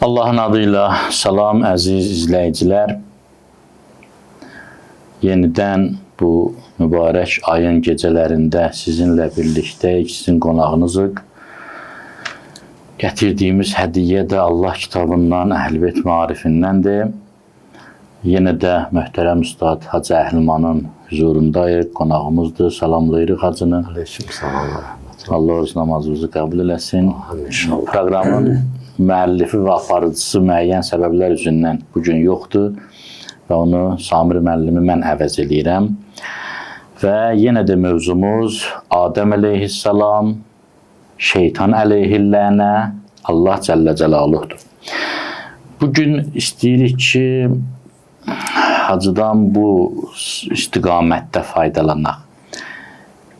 Allahın adıyla salam əziz izləyicilər. Yenidən bu mübarək ayın gecələrində sizinlə birlikdəyik, sizin qonağınızıq. Gətirdiyimiz hədiyyə də Allah kitabından, Əhl-i Maarifindəndir. Yenə də möhtərəm Üstad Hacı Əhlimanın huzurundayıq, qonağımızdır. Salamlayırıq Hacını. Aleyküm salam. Allah öz namazımızı qəbul eləsin. Proqramın müəllifi və aparıcısı müəyyən səbəblər üzündən bugün yoxdur və onu Samir müəllimi mən əvəz eləyirəm. Və yenə də mövzumuz Adəm əleyhissalam, şeytan əleyhillənə, Allah Cəllə Cəlaluhdur. Bugün istəyirik ki, Hacıdan bu istiqamətdə faydalanaq.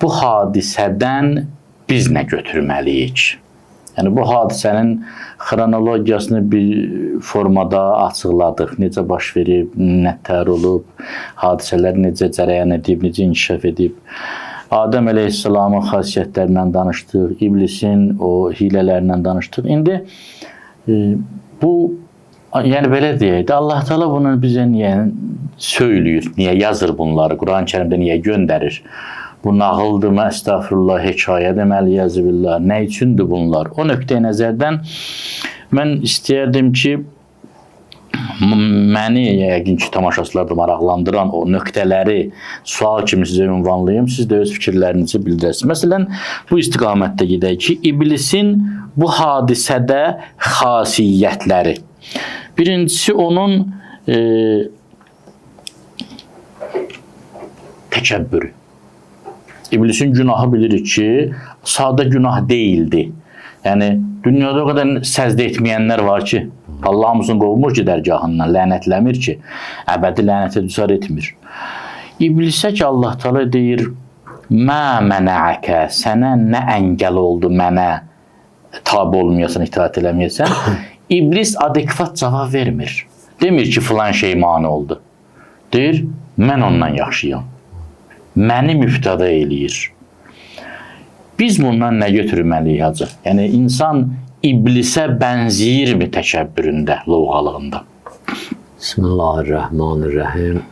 Bu hadisədən biz nə götürməliyik? Yəni, bu hadisənin xronologiyasını bir formada açıqladıq. Necə baş verib, nətər olub, hadisələr necə cərəyan edib, necə inkişaf edib. Adəm əleyhissalamın xasiyyətlərindən danışdıq, iblisin o hilələrindən danışdıq. İndi bu, yəni belə deyək də, Allah Teala bunu bizə niyə söyləyir, niyə yazır bunları, Quran-ı Kərimdə niyə göndərir? Bu nağıldırmı, əstəğfirullah, hekayə deməli, yazıbillah, nə üçündür bunlar? O nöqtəyə nəzərdən mən istəyərdim ki, məni, yəqin ki, tamaşaçılar da maraqlandıran o nöqtələri sual kimi sizə ünvanlayım, siz də öz fikirlərinizi bildirəsiniz. Məsələn, bu istiqamətdə gedək ki, iblisin bu hadisədə xasiyyətləri. Birincisi, onun təkəbbürü. İblisin günahı bilirik ki, sadə günah deyildi. Yəni, dünyada o qədər səzdə etməyənlər var ki, Allah hamısını qovmur ki, dərgahından, lənətləmir ki, əbədi lənətə düçar etmir. İblisə ki, Allah Teala deyir, mə mənəəkə, sənə nə əngəl oldu mənə tabi olmayasan, itaat eləməyəsən? İblis adekvat cavab vermir. Demir ki, filan şey mani oldu. Deyir, mən ondan yaxşıyam. Məni mübtəda eləyir. Biz bundan nə götürməliyik, Hacı? Yəni, insan iblisə bənziyirmi təkəbbüründə, lovğalığında? Bismillahirrahmanirrahim.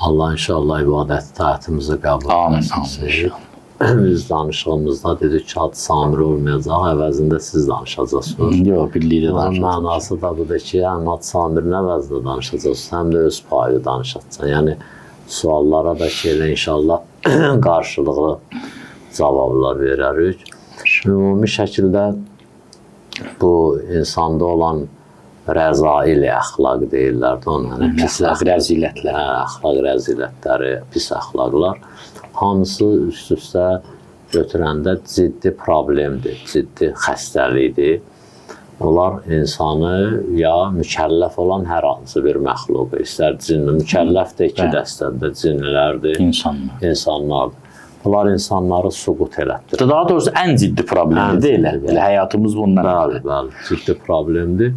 Allah inşallah ibadət taatımızı qəbul etsin. Biz danışığımızda dedik ki, Hacı Samir olmayacaq, əvəzində siz danışacaqsınız. Yox, birlikdə danışacaqsınız. Mənası da budur ki, həm Hacı Samirin əvəzində danışacaqsınız, həm də öz payı danışacaqsın. Yəni, suallara da ki, inşallah qarşılıqlı cavablar verərik. Ümumi şəkildə bu insanda olan rəzail əxlaq deyirlər də ona. Əxlaq rəzilətləri. Əxlaq rəzilətləri, pis əxlaqlar. Hamısı üst-üstə götürəndə ciddi problemdir, ciddi xəstəlikdir. Onlar insanı ya mükəlləf olan hər hansı bir məxluq, istər cinni, mükəlləf də iki dəstədə cinnilərdir, insanlardır. Bunlar insanları suqut elətdirir. Daha doğrusu ən ciddi problemdir, elə həyatımız bundan. Bəli, ciddi problemdir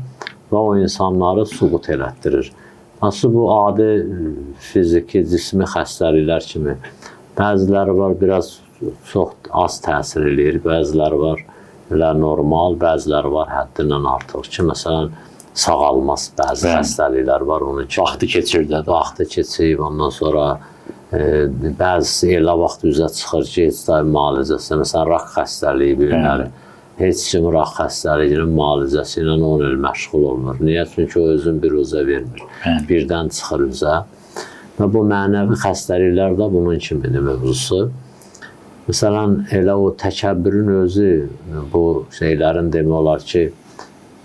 və o insanları suqut elətdirir. Nasıl bu adi fiziki, cismi xəstəliklər kimi, bəziləri var, biraz çox az təsir eləyir, bəziləri var, elə normal, bəziləri var həddindən artıq ki, məsələn, sağalmaz bəzi xəstəliklər var, onun ki, vaxtı keçir də. Vaxtı keçib, ondan sonra bəzisi elə vaxt üzə çıxır ki, heç də müalicəsi, məsələn, rak xəstəliyi bilinəli, heç kim rak xəstəliyinin müalicəsi ilə 10 il məşğul olmur. Niyə? Çünki o özün bir üzə vermir, birdən çıxır üzə. Və bu mənəvi xəstəliklər də bunun kimidir mövzusu. Məsələn, elə o təkəbbürün özü bu şeylərin demək olar ki,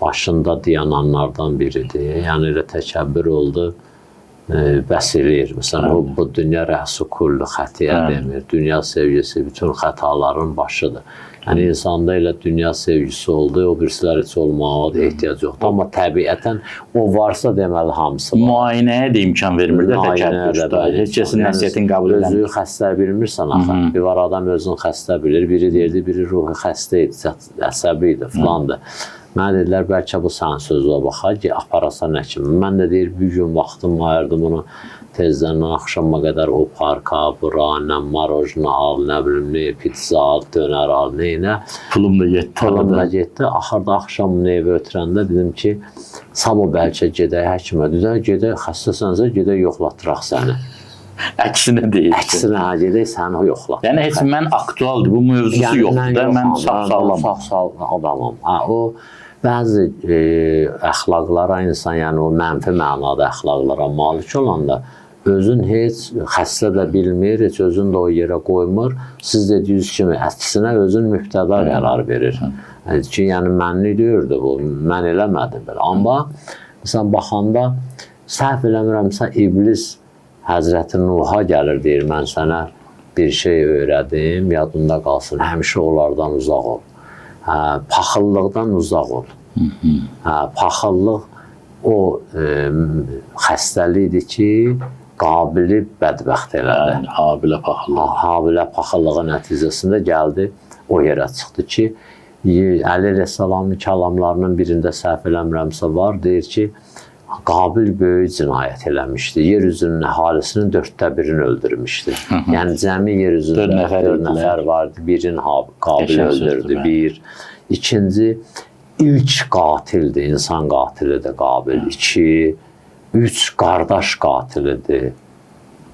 başında dayananlardan biridir. Yəni, elə təkəbbür oldu, bəs eləyir. Məsələn, bu dünya rəhsu kullu xətiyyə demir. Dünya sevgisi bütün xətaların başıdır. Yəni, insanda elə dünya sevgisi oldu, o birisilər heç olmağa da ehtiyac yoxdur. Amma təbiətən o varsa deməli hamısı var. Müayinəyə də imkan vermir də təkəbbür. Heç kəsin nəsiyyətini qəbul edən. Özü xəstə bilmirsən axı. Bir var adam özünü xəstə bilir, biri deyirdi, biri ruhu xəstə idi, əsəbi idi, filandır. Mənə dedilər, bəlkə bu sənin sözüə baxar ki, aparasan nə kimi. Mən də deyir, bir gün vaxtım ayırdım onu tezdən axşama qədər o parka, bura, nə marojna al, nə bilim, nə pizza al, dönər al, nə neyinə. Pulum da getdi. Pulumla getdi. Axırda axşam evə ötürəndə dedim ki, sabah bəlkə gedək həkimə. Dedi, gedək, xəstəsənsə gedək yoxlatdıraq səni. Əksinə deyir. Əksinə gedək səni yoxlatdıraq. Yəni heç mən aktualdır. Bu mövzusu yoxdur da. Mən sağ-sağlam. Sağ-sağlam adamam. O bəzi əxlaqlara insan, yəni o mənfi mənada əxlaqlara malik olanda özün heç xəstə də bilmir, heç özün də o yerə qoymur. Siz dediyiniz kimi əksinə özün mübtəda qərar verir. Ki, yəni mənlik deyirdi bu, mən eləmədim belə. Amma məsələn baxanda səhv eləmirəmsə iblis Həzrəti Nuha gəlir deyir, mən sənə bir şey öyrədim, yadında qalsın, həmişə onlardan uzaq ol. Paxıllıqdan uzaq ol. Paxıllıq o xəstəlikdir ki, Qabili bədbəxt elədi. Habilə paxıllıq. Habilə paxıllığı nəticəsində gəldi, o yerə çıxdı ki, Əli Rəssalamın kəlamlarının birində səhv eləmirəmsə var, deyir ki, Qabil böyük cinayət eləmişdi. Yer üzünün əhalisinin 1/4-ni öldürmüşdü. Yəni cəmi yer üzündə 4 nəfər vardı. Birin Qabili öldürdü, bir. İkinci, ilk qatildir, insan qatilidir Qabil. 2, 3 qardaş qatilidir.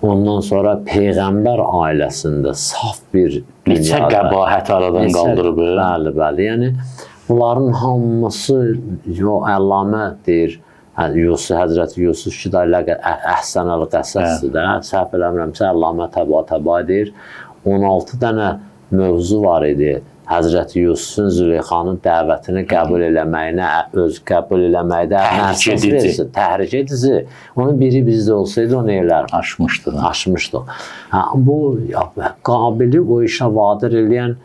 Ondan sonra Peyğəmbər ailəsində saf bir dünyada. Neçə qəbahət aradan qaldırıb. Bəli, bəli. Yəni, bunların hamısı, Əllamə deyir, Həzrəti Yusuf ki, da əhsənəli qəsəsdir də, səhv eləmirəmsə, Əllamə Təba deyir, 16 dənə mövzu var idi. Həzrəti Yusufun Züleyxanın dəvətini qəbul eləməyinə, öz qəbul eləməkdə təhrik edici. Onun biri bizdə olsaydı, onu elər. Aşmışdıq. Bu, Qabili o işə vadir eləyən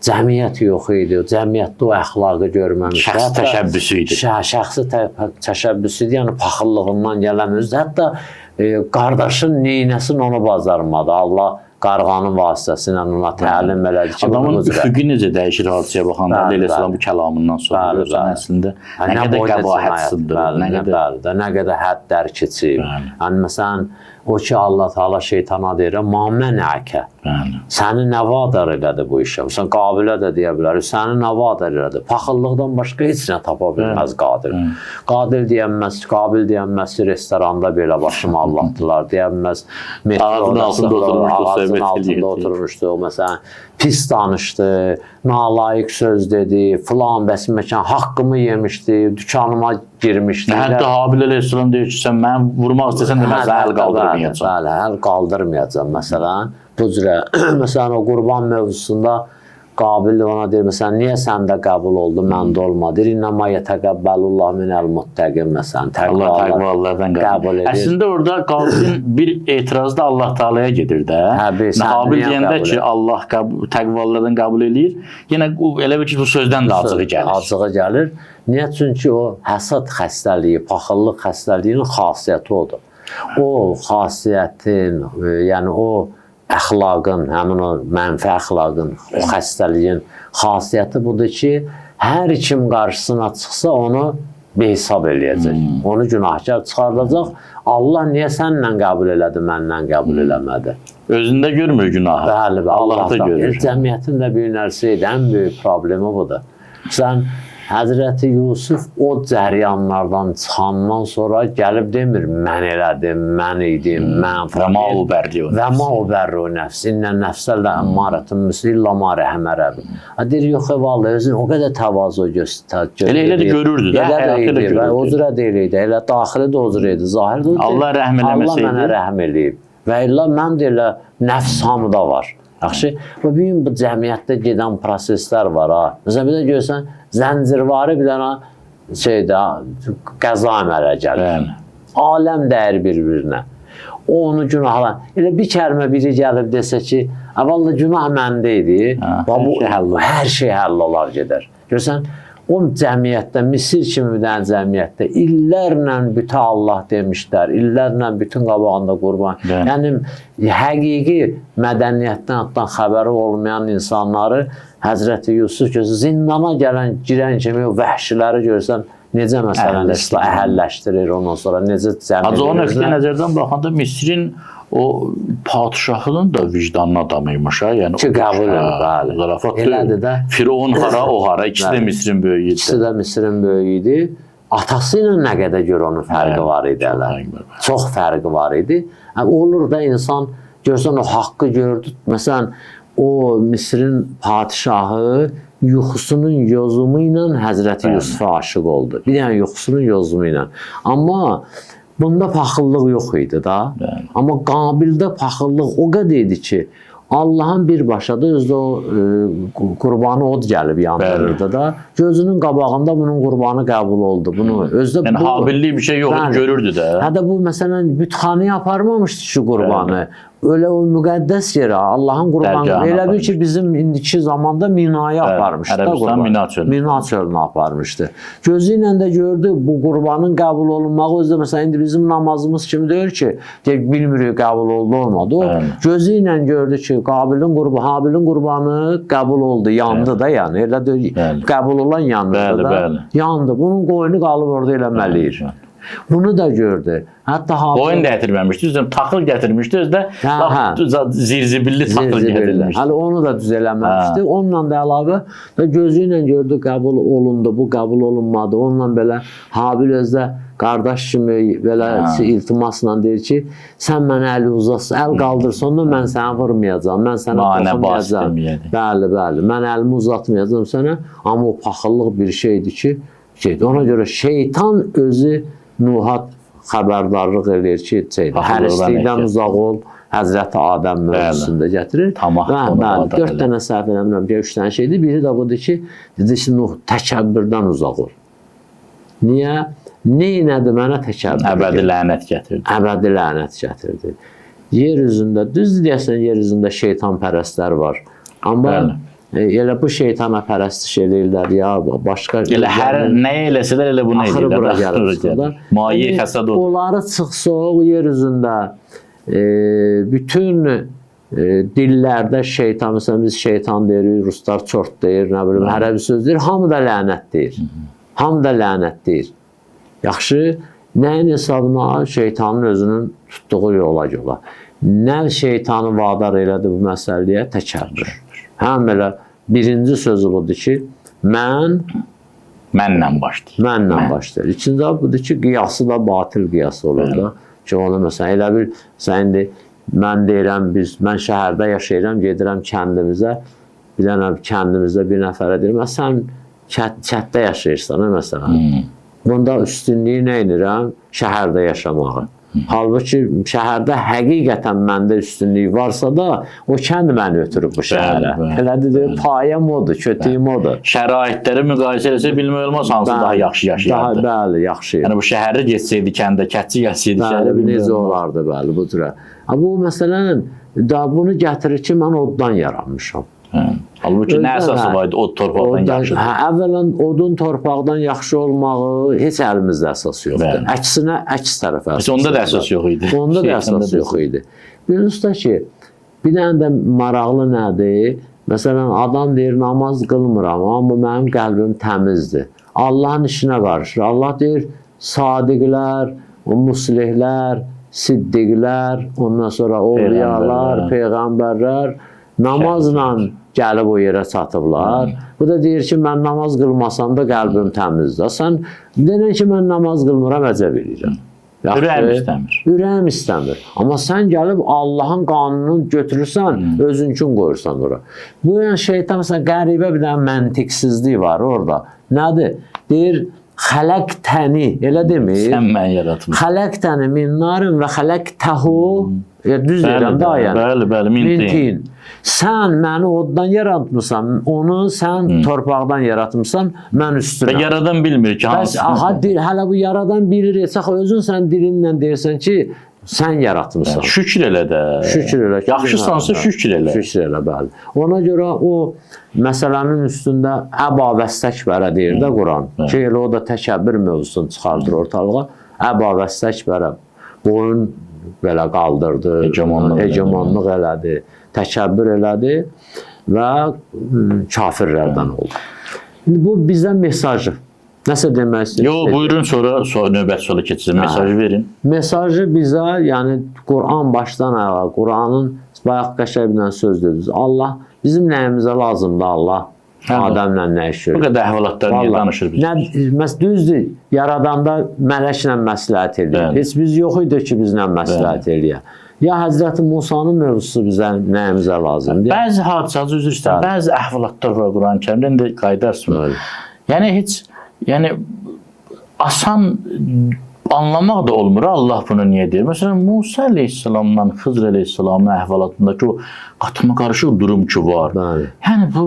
cəmiyyət yox idi. Cəmiyyətdə o əxlaqı görməmiş. Şəxsi təşəbbüsü idi. Şəxsi təşəbbüsü idi, yəni paxıllığından gələn özü. Hətta qardaşın neynəsin onu bacarmadı. Allah qarğanın vasitəsilə ona təlim elədi ki, adamın üfüqü necə dəyişir hadisəyə baxanda, Əli Rəssalam bu kəlamından sonra görsən əslində nə qədər qəbahət sındırır, nə qədər həddlər keçib. Yəni məsələn, o ki Allah Teala şeytana deyir, "Ma mənəəkə." Səni nə vadar elədi bu işə? Məsələn, Qabilə də deyə bilər, səni nə vadar elədi? Paxıllıqdan başqa heç nə tapa bilməz Qadir. Qabil deyənməz, Qabil deyənməz ki, restoranda belə başımı allatdılar, deyənməz, ağacın altında oturmuşdu, məsələn, pis danışdı, nalayiq söz dedi, filan bəs məkan haqqımı yemişdi, dükanıma girmişdi. Hətta Habil Əleyhissalam deyir ki, sən mən vurmaq istəsən də mən əl qaldırmayacam. Bəli, əl qaldırmayacam məsələn. Bu cürə, məsələn, o qurban mövzusunda Qabil ona deyir, məsələn, niyə səndə qəbul oldu, məndə olmadı? İnnəmə yətəqəbbəlullah minəl muttəqin, məsələn, təqvalardan qəbul edir. Əslində orada Qabilin bir etirazı da Allah Teala'ya gedir də. Qabil deyəndə ki, Allah təqvalardan qəbul edir, yenə elə bir ki, bu sözdən də acığı gəlir. Acığı gəlir. Niyə? Çünki o həsad xəstəliyi, paxıllıq xəstəliyinin xasiyyəti odur. O xasiyyətin, yəni o əxlaqın, həmin o mənfi əxlaqın, o xəstəliyin xasiyyəti budur ki, hər kim qarşısına çıxsa onu behesab eləyəcək. Onu günahkar çıxardacaq. Allah niyə sənlə qəbul elədi, mənlə qəbul eləmədi? Özündə görmür günahı. Bəli, Allah da görür. Cəmiyyətin də bir nəsə idi, ən böyük problemi budur. Sən Həzrəti Yusuf o cəryanlardan çıxandan sonra gəlib demir, mən elədim, mən idim, mən və ma ubərri o nəfs, innə nəfsəllə əmmarətun müsillə ma rəhmə rəbi. Deyir, yox, vallahi özün o qədər təvazö göstərir. Elə də görürdü də, həyatı da görürdü. O cürə deyildi, elə daxili də o cürə idi, zahir də o cürə. Allah rəhm eləməsəydi. Allah mənə rəhm eləyib. Və illa mən də elə nəfs hamıda var. Yaxşı, bu gün bu cəmiyyətdə gedən proseslər var ha. Məsələn, bir də görsən, zəncirvari bir dənə qəza əmələ gəlir. Aləm dəyər bir-birinə. O onu günahlan. Elə bir kəlmə biri gəlib desə ki, əvvəldə günah məndə idi, hər şey həll olar gedər. Görsən, o cəmiyyətdə, Misir kimi bir dənə cəmiyyətdə illərlə bütün Allah demişlər, illərlə bütün qabağında qurban. Yəni, həqiqi mədəniyyətdən hatta xəbəri olmayan insanları Həzrəti Yusuf gözü zindana girən kimi o vəhşiləri görsən, necə məsələn əhəlləşdirir ondan sonra, necə cəmiyyət. O nöqtə nəzərdən baxanda Misirin o padşahın da vicdanlı adamıymış ha. Yəni Ki qəbul edir, bəli. Zarafat Elədir də. Firon hara, o hara. İkisi də Bəli. Misrin böyüyü idi. İkisi də Misrin böyüyü idi. Atası ilə nə qədər görə onun fərqi var idi hələ. Çox fərqi var idi. Olur da insan görsən o haqqı gördü. Məsələn, o Misrin padşahı yuxusunun yozumu ilə Həzrəti Yusufa aşıq oldu. Bir dənə yuxusunun yozumu ilə. Amma bunda paxıllıq yox idi da. Amma Qabildə paxıllıq o qədər idi ki, Allahın birbaşa da özdə o qurbanı od gəlib yandırırdı da. Gözünün qabağında bunun qurbanı qəbul oldu. Bunu özdə Yəni Habilli bir şey yoxdur, görürdü də. Hətta bu məsələn bütxanaya aparmamışdı şu qurbanı. Öyle o müqəddəs yerə Allahın qurbanı elə bil ki bizim indiki zamanda Minaya aparmışdı da qurban. Mina çölünə aparmışdı. Gözü ilə də gördü bu qurbanın qəbul olunmağı özdə məsələn indi bizim namazımız kimi deyir ki, bilmirik qəbul oldu olmadı. O gözü ilə gördü ki Habilin qurbanı qəbul oldu, yandı da yəni. Elə deyir, qəbul olan yandı da. Yandı. Bunun qoyunu qalıb orada eləməliyir. Bunu da gördü. Hətta qoyun da gətirməmişdi, üzüm taxıl gətirmişdi, özdə zirzibilli taxıl gətirmişdi. Hələ onu da düz eləməmişdi. Onunla da əlavə gözü ilə gördü qəbul olundu, bu qəbul olunmadı. Onunla belə Habil özdə qardaş kimi belə iltimasla deyir ki, sən mənə əli uzatsan, əl qaldırsan da mən səni vurmayacağam, mən sənə toxunmayacağam. Bəli, bəli, mən əlimi uzatmayacağam sənə, amma o paxıllıq bir şeydir ki, ona görə şeytan özü Nuh'a xəbərdarlıq edir ki, hərislikdən uzaq ol, Həzrəti Adəm mövzusunda gətirir. Bəli, 4 dənə səhv eləmirəm, 3 dənə şeydir. Biri də budur ki, dedi ki, Nuh təkəbbürdən uzaq ol. Niyə? Neynədir mənə təkəbbür? Əbədi lənət gətirdi. Əbədi lənət gətirdi. Yer üzündə, düz deyəsən, yer üzündə şeytan pərəstlər var. Amma elə bu şeytana pərəstiş eləyirlər ya, başqa... Elə hər nə eləsələr elə bunu eləyirlər. Axırı bura gəlir. Mayi həsad olur. Onları çıxsa o yer üzündə bütün dillərdə şeytan, məsələn biz şeytan deyirik, ruslar çort deyir, nə bilim, hərəbi söz deyir, hamı da lənət deyir. Hamı da lənət deyir. Yaxşı, nəyin hesabına şeytanın özünün tutduğu yola yola. Nə şeytanı vadar elədi bu məsələyə? Təkəbbür. Həm elə birinci sözü budur ki, mənlə başlayır. Mənlə başlayır. İkinci budur ki, qiyası da batıl qiyası olur da. Ki, onu məsələn, elə bil, sən indi, mən deyirəm, mən şəhərdə yaşayıram, gedirəm kəndimizə, bir dənə kəndimizdə bir nəfərə deyirəm, sən kətdə yaşayırsan, məsələn. Bunda üstünlüyü nə edirəm? Şəhərdə yaşamağı. Halbuki şəhərdə həqiqətən məndə üstünlük varsa da, o kənd məni ötürüb bu şəhərə. Elədir, payəm odur, kötüyüm odur. Şəraitləri müqayisə eləsə bilmək olmaz, hansı daha yaxşı yaşayardı. Bəli, yaxşı. Yəni bu şəhərdə geçsəydi kəndə, kətçi gəlsəydi şəhərdə bilmək necə olardı, bəli, bu cürə. Bu məsələn, bunu gətirir ki, mən oddan yaranmışam. Halbuki nə əsası var idi, od torpaqdan yaxşıdır. Əvvələn odun torpaqdan yaxşı olmağı heç əlimizdə əsas yoxdur. Əksinə, əks tərəfə əsas. Onda da əsas yox idi. Onda da əsas yox idi. Bilirsiniz ki, bir dənə də maraqlı nədir? Məsələn, adam deyir, namaz qılmıram, amma mənim qəlbim təmizdir. Allahın işinə qarışır. Allah deyir, sadiqlər, muslihlər, siddiqlər, ondan sonra ovliyalar, peyğəmbərlər namazla gəlib o yerə çatıblar. Bu da deyir ki, mən namaz qılmasam da qəlbim təmizdir. Sən denən ki, mən namaz qılmıram, əcəb edirəm. Ürəyim istəmir. Ürəyim istəmir. Amma sən gəlib Allahın qanununu götürürsən, özün üçün qoyursan ora. Bu yəni şeytan məsələn qəribə bir dənə məntiqsizlik var orada. Nədir? Deyir, xələqtəni, elə demir. Sən mən yaratmışsın. Xələqtəni min narin və xələqtəhu, düz deyirəm də ayəni. Bəli, mintin. Sən məni oddan yaratmışsan, onu sən torpaqdan yaratmışsan, mən üstünə. Və yaradan bilmir ki, hansı. Hələ bu yaradan bilir, özün sən dilinlə deyirsən ki, sən yaratmışsan. Şükür elə də. Şükür elə. Yaxşısansa şükür elə. Şükür elə, bəli. Ona görə o məsələnin üstündə əba və stəkbərə deyir də Quran. Ki, elə o da təkəbbür mövzusunu çıxardır ortalığa. Əba və stəkbərə boyun belə qaldırdı, hegemonluq elədi, təkəbbür elədi və kafirlərdən oldu. Bu bizə mesajı. Nəsə demək istəyirəm? Yo, buyurun sonra növbət sola keçsin. Mesajı verin. Mesajı bizə, yəni Quran başdan ayağa, Quranın bayaq qəşəng bir söz dediniz. Allah bizim nəyimizə lazımdır Allah. Adəmlə nə iş görür? Bu qədər əhvalatlar niyə danışır biz? Düzdür, yaradanda mələklə məsləhət edir. Heç biz yox idi ki, bizlə məsləhət eləyək. Ya Həzrəti Musanın mövzusu bizə nəyimizə lazımdır? Bəzi hadisələr, üzr istəyirəm, bəzi əhvalatlar var Quran-ı Kərimdə, indi qaydarsın. Yəni heç, yəni asan anlamaq da olmur. Allah bunu niyə deyir? Məsələn, Musa əleyhissalamla Xızr əleyhissalamın əhvalatındakı o qatma qarışıq durum ki var. Yəni bu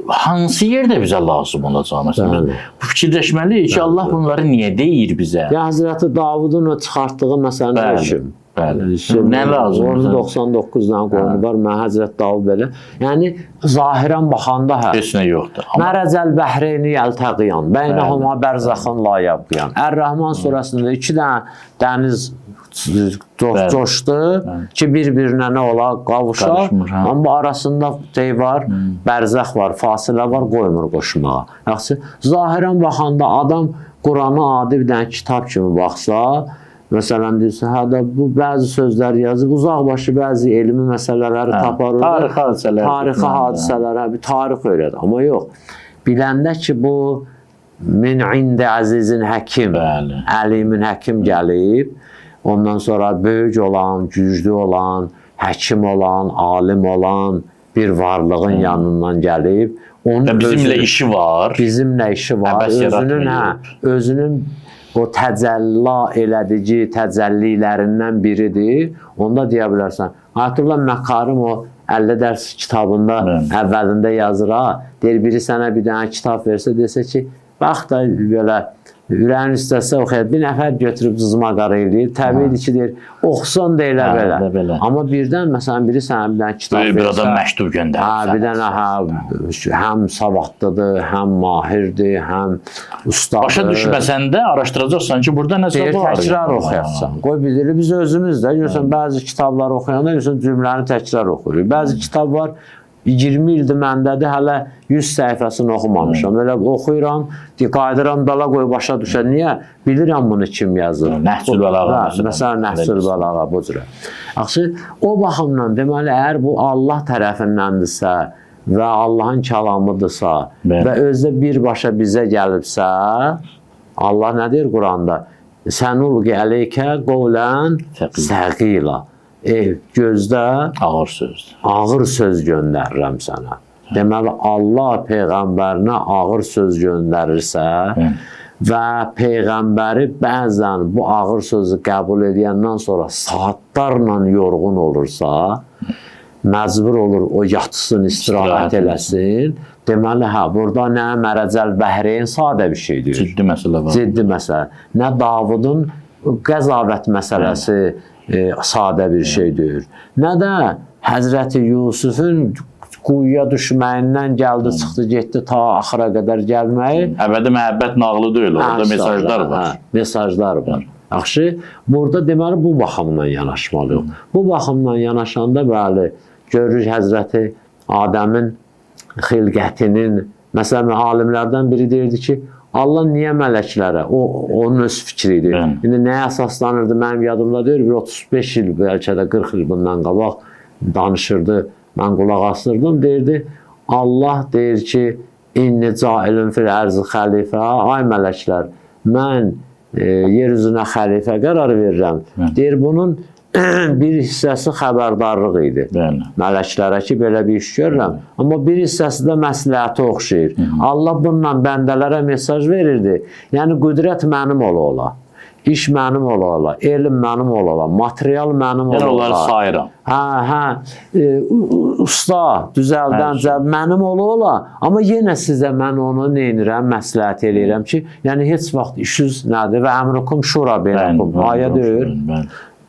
hansı yerdə bizə lazım olacaq? Məsələn, bu fikirləşməliyik ki, Allah bunları niyə deyir bizə? Ya Həzrəti Davudun o çıxartdığı məsələn kim? Bəli. Nə lazım? Orada 99 dənə qoyunu var. Mən Həzrət Davud belə. Yəni zahirən baxanda heç nə yoxdur. Mərəcəl bəhreyni yəltəqiyan, beynəhuma bərzaxın la yabqiyan. Ər-Rəhman surəsində 2 dənə dəniz coşdu ki, bir-birinə nə ola qavuşar. Amma arasında var, bərzəx var, fasilə var, qoymur qoşmağa. Yaxşı, zahirən baxanda adam Qurana adi bir dənə kitab kimi baxsa, məsələn, deyirsə, hədə bu bəzi sözlər yazıb, uzaqbaşı bəzi elmi məsələləri tapar, tarixi hadisələrə bir tarix öyrədir. Amma yox, biləndə ki, bu min indi əzizin həkim, əlimin həkim gəlib, ondan sonra böyük olan, güclü olan, həkim olan, alim olan bir varlığın yanından gəlib. Bizimlə işi var. Bizimlə işi var. Özünün o təcəlli elədici təcəllilərindən biridir. Onda deyə bilərsən. Ayətullah Məkarim o 50 dərs kitabında əvvəlində yazır. Deyir, biri sənə bir dənə kitab versə, desə ki, bax da belə ürəyin istəsə oxuyar. Bir nəfər götürüb cızma qarı eləyir. Təbiidir ki, deyir, oxusan da elə belə. Amma birdən, məsələn, biri sənə bir dənə kitab versə, bir adam məktub göndərir. Bir dənə həm savadlıdır, həm mahirdir, həm ustadır. Başa düşməsən də araşdıracaqsan ki, burada nəsə var. Təkrar oxuyaqsan. Qoy bilirik, biz özümüz də, görürsən, bəzi kitablar oxuyanda, görürsən, cümləni təkrar oxuyuruq. Bəzi kitab var, 20 ildir məndədir, hələ 100 səhifəsini oxumamışam. Elə oxuyuram, qaydıram, dala qoy başa düşər. Niyə? Bilirəm bunu kim yazır. Nəhsül bəlağa. Məsələn, Nəhsül bəlağa bu cürə. Yaxşı, o baxımdan deməli, əgər bu Allah tərəfindəndirsə və Allahın kəlamıdırsa və özdə birbaşa bizə gəlibsə, Allah nə deyir Quranda? Sənulqi əleykə qovlən səqila. Gözdə ağır söz göndərirəm sənə. Deməli, Allah Peyğəmbərinə ağır söz göndərirsə və Peyğəmbəri bəzən bu ağır sözü qəbul edəndən sonra saatlarla yorğun olursa, məcbur olur, o yatsın, istirahət eləsin. Deməli, burada nə mərəcəl bəhreyn sadə bir şeydir. Ciddi məsələ var. Ciddi məsələ. Nə Davudun qəzavət məsələsi sadə bir şeydir. Nə də Həzrəti Yusufun quyuya düşməyindən gəldi, çıxdı, getdi ta axıra qədər gəlməyi. Əbədi məhəbbət nağlı deyil, orada mesajlar var. Mesajlar var. Yaxşı, burada deməli bu baxımdan yanaşmalıyıq. Bu baxımdan yanaşanda bəli, görürük Həzrəti Adəmin xilqətinin, məsələn, alimlərdən biri deyirdi ki, Allah niyə mələklərə? Onun öz fikri idi. İndi nəyə əsaslanırdı? Mənim yadımda deyir, bir 35 il, bəlkə də 40 il bundan qabaq danışırdı. Mən qulaq asırdım, deyirdi, Allah deyir ki, inni cailun fil ərzi xəlifə, ay mələklər, mən yer üzünə xəlifə qərar verirəm. Deyir, bunun bir hissəsi xəbərdarlıq idi. Mələklərə ki, belə bir iş görürəm. Amma bir hissəsi də məsləhətə oxşayır. Allah bununla bəndələrə mesaj verirdi. Yəni, qüdrət mənim ola, iş mənim ola, elm mənim ola, material mənim ola. Yəni, onları sayıram. Usta, düzəldən, mənim ola. Amma yenə sizə mən onu neynirəm, məsləhət eləyirəm ki, yəni, heç vaxt işiniz nədir və əmrukum şura beynəkum. Ayə deyir.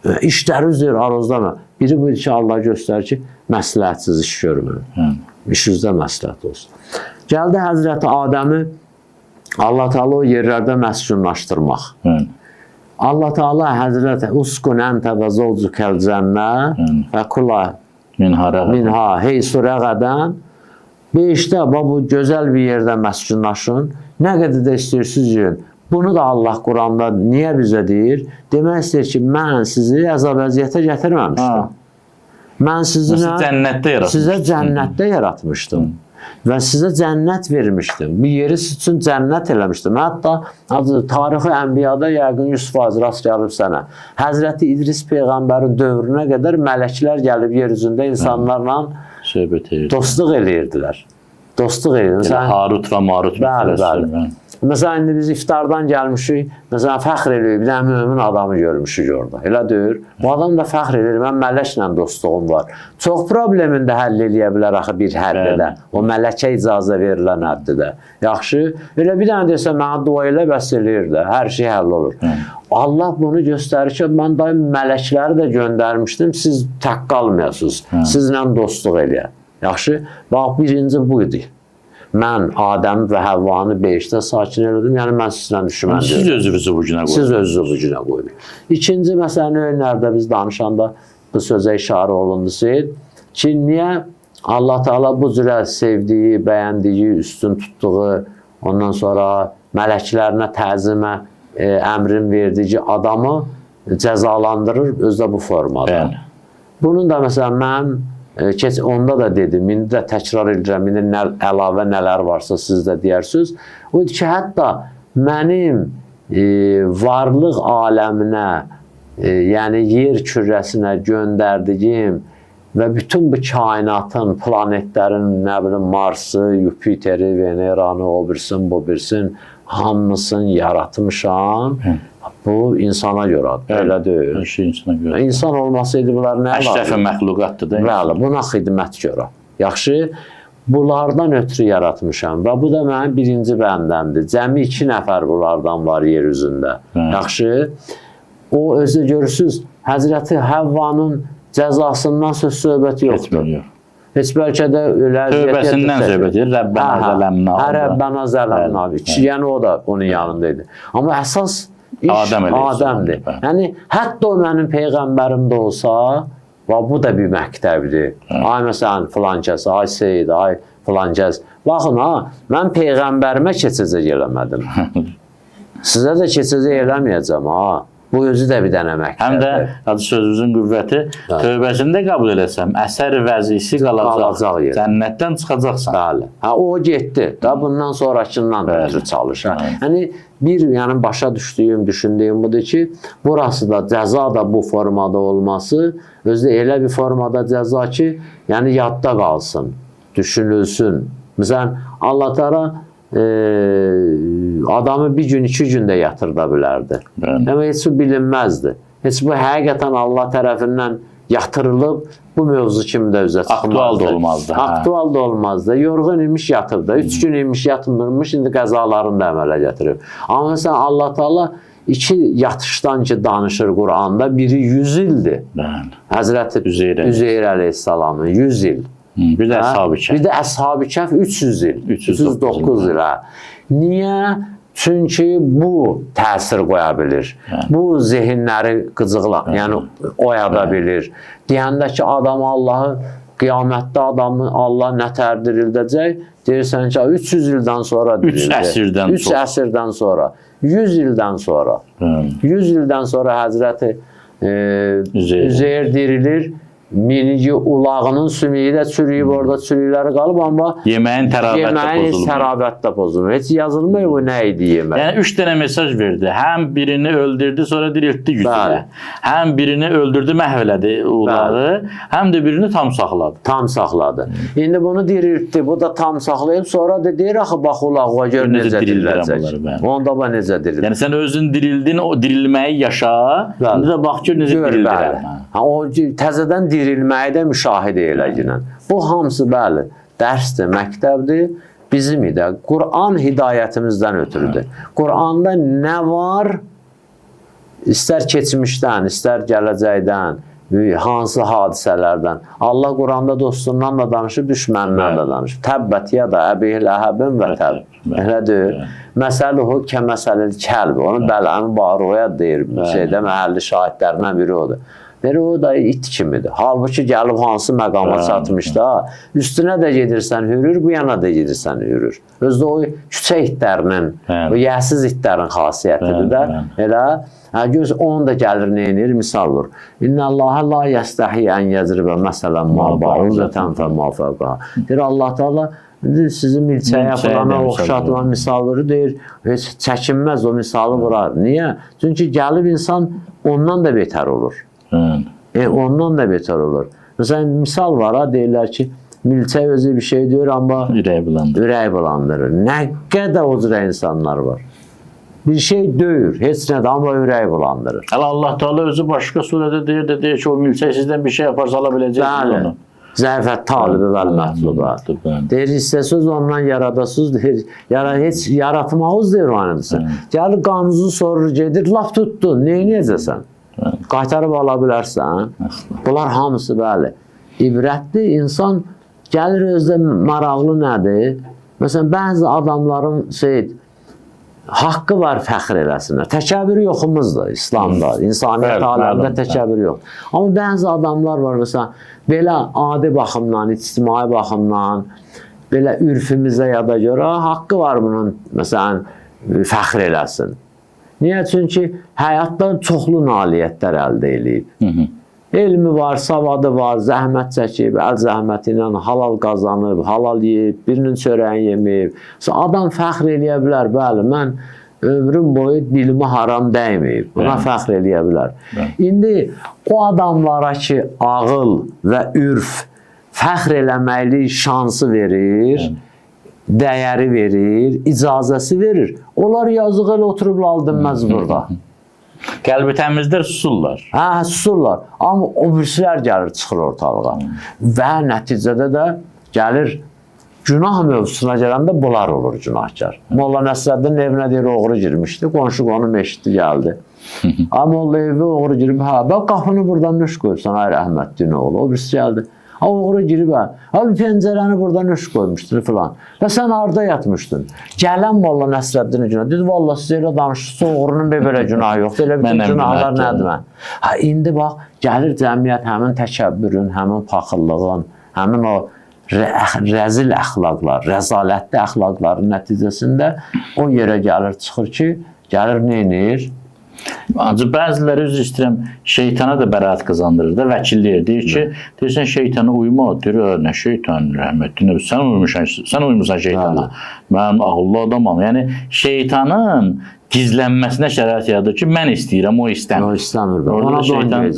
İşləri üzrə arozlama. Biri bu ki, Allah göstərir ki, məsləhətsiz iş görmür. İşinizdə məsləhət olsun. Gəldi Həzrəti Adəmi Allah Teala o yerlərdə məskunlaşdırmaq. Allah Teala Həzrəti uskun əntə və zolcukəl cənnə və kula minha heysu rəqədən 5-də bu gözəl bir yerdə məskunlaşın. nə qədər də istəyirsiniz yiyin. Bunu da Allah Quranda niyə bizə deyir? Demək istəyir ki, mən sizi əzab-əziyyətə gətirməmişdim. Mən sizə cənnətdə yaratmışdım. Və sizə cənnət vermişdim. Bir yeri siz üçün cənnət eləmişdim. Hətta tarixi Ənbiyada yəqin 100% rast gəlib sənə. Həzrəti İdris Peyğəmbərin dövrünə qədər mələklər gəlib yer üzündə insanlarla dostluq eləyirdilər. Dostluq eləyirdilər. Harut və Marut. Bəli. Məsələn, indi biz iftardan gəlmişik, məsələn, fəxr edirik, bir dənə mömin adamı görmüşük orada. Elə deyir. Bu adam da fəxr edir, mən mələklə dostluğum var. Çox problemini də həll eləyə bilər axı bir həddə. O mələkə icazə verilən həddə. Yaxşı, elə bir dənə desə, mənə dua elə bəs eləyir də, hər şey həll olur. Allah bunu göstərir ki, mən daim mələkləri də göndərmişdim, siz tək qalmayasınız, sizlə dostluq eləyə. Yaxşı, bax, birinci buydu. Mən Adəm və Həvvanı beşdə sakin elədim, yəni mən sizlə düşmən deyirəm. Siz özünüzü bu günə qoydunuz. Siz özünüzü bu günə qoydunuz. İkinci məsələni önlərdə biz danışanda bu sözə işarə olundu ki, niyə Allah Teala bu cürə sevdiyi, bəyəndiyi, üstün tutduğu, ondan sonra mələklərinə təzimə əmrin verdiyi adamı cəzalandırır özdə bu formada. Bunun da məsələn mən onda da dedim, indi də təkrar edirəm, indi əlavə nələr varsa siz də deyərsiniz. O ki, hətta mənim varlıq aləminə, yəni yer kürəsinə göndərdiyim və bütün bu kainatın, planetlərin, nə bilim, Marsı, Yupiteri, Veneranı, o birsin, bu birsin, hamısını yaratmışam. Bu insana görədir, elə deyil. Hər şey insana görədir. İnsan olmasaydı bunlar nə var? Əşrəfi məxluqatdır da. Bəli, buna xidmət görə. Yaxşı, bunlardan ötürü yaratmışam və bu da mənim birinci bəndəmdir. Cəmi 2 nəfər bunlardan var yer üzündə. Yaxşı, o özü görürsünüz, Həzrəti Həvvanın cəzasından söz söhbəti yoxdur. Heç bəlkə də tövbəsindən söhbət edir. Rəbbənə zələmnə. Rəbbənə zələmnə. Yəni o da onun yanındaydı. Amma əsas iş Adəmdir. Yəni, hətta o mənim Peyğəmbərim də olsa, bu da bir məktəbdir. Ay, məsələn, filan kəs, ay Seyid, ay filan kəs. Baxın, mən Peyğəmbərimə keçəcək eləmədim. Sizə də keçəcək eləməyəcəm, Bu özü də bir dənə məktəbdir. Həm də sözümüzün qüvvəti tövbəsində qəbul eləsəm, əsər vəzisi qalacaq. Cənnətdən çıxacaqsan. Bəli. O getdi. Bundan sonrakından ötürü çalışır. Yəni, başa düşdüyüm, düşündüyüm budur ki, burası da cəza da bu formada olması, özü elə bir formada cəza ki, yəni yadda qalsın, düşünülsün. Məsələn, Allah Teala adamı bir gün, 2 gündə yatırda bilərdi. Amma heç bu bilinməzdi. Heç bu həqiqətən Allah tərəfindən yatırılıb, bu mövzu kimi də üzə çıxmazdı. Aktual da olmazdı. Aktual da olmazdı. Yorğun imiş yatırdı. 3 gün imiş yatmırmış, indi qəzalarını da əmələ gətirib. Amma məsələn, Allah Teala 2 yatışdan ki danışır Quranda, biri 100 ildir. Həzrəti Üzeyr əleyhissalamın 100 il. Bir də Əshab-ı Kəhf. Bir də Əshab-ı Kəhf 300 il. 309 il. Niyə? Çünki bu təsir qoya bilir. Bu zehinləri qıcıqla, yəni oyada bilir. Deyəndə ki, adamı Allahı, qiyamətdə adamı Allah nətər dirildəcək? Deyirsən ki, 300 ildən sonra dirildəcək. 3 əsrdən sonra. 100 ildən sonra. 100 ildən sonra Həzrəti Üzeyr dirilir. Minici ulağının sümüyü də çürüyüb, orada çürükləri qalıb, amma yeməyin tərabət də pozulmur. Heç yazılmıyor bu nə idi yemək. Yəni 3 dənə mesaj verdi. Həm birini öldürdü, sonra diriltdi güclə. Həm birini öldürdü, məhv elədi ulağı, həm də birini tam saxladı. Tam saxladı. İndi bunu diriltdi, bu da tam saxlayıb, sonra da deyir, axı, bax ulağa gör necə diriləcək. Onda bax necə diriləcək. Yəni sən özün dirildin, o dirilməyi yaşa, indi də bax gör necə dirildirəm. O təzədən dirilməyi də müşahidə eləginən. Bu hamısı, bəli, dərsdir, məktəbdir, bizim də. Quran hidayətimizdən ötürüdür. Quranda nə var, istər keçmişdən, istər gələcəkdən, hansı hadisələrdən. Allah Quranda dostundan da danışıb, düşməndən da danışıb. Təbbət ya da əbihil əhəbin və təbb. Elədir. Məsəluhu kəməsəlil kəlb. Onu Bələm Baruya deyir, məhəlli şahidlərindən biri odur. Deyir, o da it kimidir. Halbuki gəlib hansı məqama çatmış da, üstünə də gedirsən hürür, bu yana da gedirsən hürür. Özdə o küçə itlərinin, o yəhsiz itlərin xasiyyətidir də. Elə göz onun da gəlir neyinir, misal vur. İnnəlləhə la yəstəhi ən yəzribə məsələn ma ba'udətən fə ma fəqə. Deyir, Allah Teala sizin milçəyə fulana oxşatma misal vurur, deyir, heç çəkinməz o misalı vurar. Niyə? Çünki gəlib insan ondan da betər olur. Ondan da betər olur. Məsələn, misal var, deyirlər ki, milçə özü bir şey deyir, amma ürək bulandırır. Nə qədər o cürə insanlar var. Bir şey döyür, heç nədir, amma ürək bulandırır. Allah Teala özü başqa surədə deyir ki, o milçək sizdən bir şey yaparsa ala biləcəksiniz onu. Zəfət talibi vəl mətlubə. Deyir, istəsiz ondan yaradasız, deyir, heç yaratmağız deyir o anımsın. Gəlir qanunuzu sorur, gedir, laf tutdun, neyniyəcəsən? Qaytarıb ala bilərsən. Bunlar hamısı bəli. İbrətli insan gəlir özdə maraqlı nədir? Məsələn, bəzi adamların haqqı var fəxr eləsinlər. Təkəbbür yoxumuzdur İslamda, insaniyyət aləmində təkəbbür yox. Amma bəzi adamlar var, məsələn, belə adi baxımdan, ictimai baxımdan, belə ürfümüzə yada görə haqqı var bunun, məsələn, fəxr eləsin. Niyə? Çünki həyatda çoxlu nailiyyətlər əldə eləyib. Elmi var, savadı var, zəhmət çəkib, əl zəhməti ilə halal qazanıb, halal yeyib, birinin çörəyin yeməyib. Adam fəxr eləyə bilər, bəli, mən ömrüm boyu dilimi haram dəyməyib. Buna fəxr eləyə bilər. İndi o adamlara ki, ağıl və ürf fəxr eləməklik şansı verir, dəyəri verir, icazəsi verir. Onlar yazıq elə oturub aldınməz burada. Qəlbi təmizlər, susurlar. Hə, susurlar. Amma o birisilər gəlir, çıxır ortalığa. Və nəticədə də gəlir, günah mövzusuna gələndə bunlar olur günahkar. Molla Nəsrəddin evinə deyir, oğru girmişdi, qonşu qonum eşitdi, gəldi. Molla evi oğru girib, bak qapını buradan nüş qoyubsan, ay rəhmətli nə oğlu, o birisi gəldi. Oğru girib, bir pəncərəni buradan nüş qoymuşdur filan. Və sən harada yatmışdın? Gələn Molla Nəsrəddinin günah. Dedi, valla siz elə danışırsa, oğrunun belə günahı yoxdur. Elə bütün günahlar nədir mən? İndi bax, gəlir cəmiyyət həmin təkəbbürün, həmin paxıllığın, həmin o rəzil əxlaqlar, rəzalətli əxlaqların nəticəsində o yerə gəlir, çıxır ki, gəlir neynir? Ancaq bəziləri üzr istəyirəm, şeytana da bəraət qazandırır da, vəkillər deyir ki, deyirsən şeytana uyma, deyir, nə şeytan, rəhmətli, sən uymursan şeytana, mən ağıllı adamam. Yəni, şeytanın gizlənməsinə şərait yaradır ki, mən istəyirəm, o istəmir. O istəmir. Ona şeytan,